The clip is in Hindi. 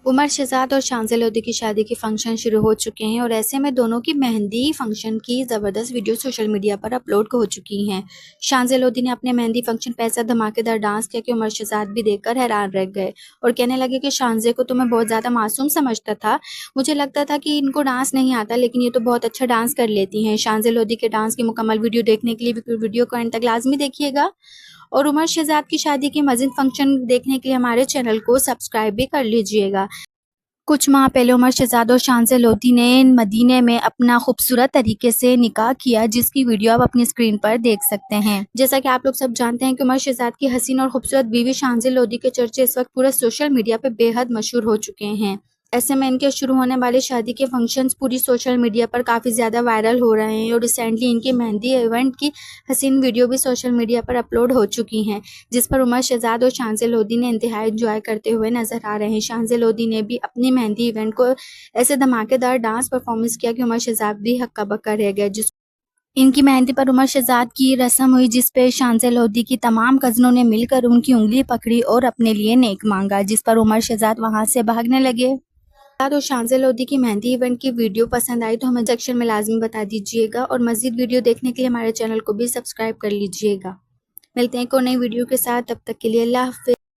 उमर शहजाद और शांज़ लोधी की शादी के फंक्शन शुरू हो चुके हैं और ऐसे में दोनों की मेहंदी फंक्शन की ज़बरदस्त वीडियो सोशल मीडिया पर अपलोड हो चुकी हैं। शांज़ लोधी ने अपने मेहंदी फंक्शन पर ऐसा धमाकेदार डांस किया कि उमर शहजाद भी देखकर हैरान रह गए और कहने लगे कि शांज़े को तो मैं बहुत ज़्यादा मासूम समझता था। मुझे लगता था कि इनको डांस नहीं आता, लेकिन ये तो बहुत अच्छा डांस कर लेती हैं। शांज़ लोधी के डांस की मुकम्मल वीडियो देखने के लिए वीडियो को एंड तक लाजमी देखिएगा और उमर शहजाद की शादी के मज़ीद फंक्शन देखने के लिए हमारे चैनल को सब्सक्राइब भी कर लीजिएगा। कुछ माह पहले उमर शहजाद और शांज़ लोधी ने मदीने में अपना खूबसूरत तरीके से निकाह किया, जिसकी वीडियो आप अपनी स्क्रीन पर देख सकते हैं। जैसा कि आप लोग सब जानते हैं कि उमर शहजाद की हसीन और खूबसूरत बीवी शांज़ लोधी के चर्चे इस वक्त पूरे सोशल मीडिया पर बेहद मशहूर हो चुके हैं। ऐसे में इनके शुरू होने वाले शादी के फंक्शंस पूरी सोशल मीडिया पर काफ़ी ज़्यादा वायरल हो रहे हैं और रिसेंटली इनकी मेहंदी इवेंट की हसीन वीडियो भी सोशल मीडिया पर अपलोड हो चुकी हैं, जिस पर उमर शहजाद और शांज़ लोधी ने इंतहाई एंजॉय करते हुए नजर आ रहे हैं। शांज़ लोधी ने भी अपनी मेहंदी इवेंट को ऐसे धमाकेदार डांस परफॉर्मेंस किया कि उमर शहजाद भी हक्का बक्का रह गए। जिस इनकी मेहंदी पर उमर शहजाद की रस्म हुई, जिस पे शांज़ लोधी की तमाम कज़नों ने मिलकर उनकी उंगली पकड़ी और अपने लिए नेक मांगा, जिस पर उमर शहजाद वहां से भागने लगे। और शांज़ लोधी की मेहंदी इवेंट की वीडियो पसंद आई तो हमें सेक्शन में लाजमी बता दीजिएगा और मज़ीद वीडियो देखने के लिए हमारे चैनल को भी सब्सक्राइब कर लीजिएगा। मिलते हैं एक और नई वीडियो के साथ, तब तक के लिए अल्लाह हाफ़िज़।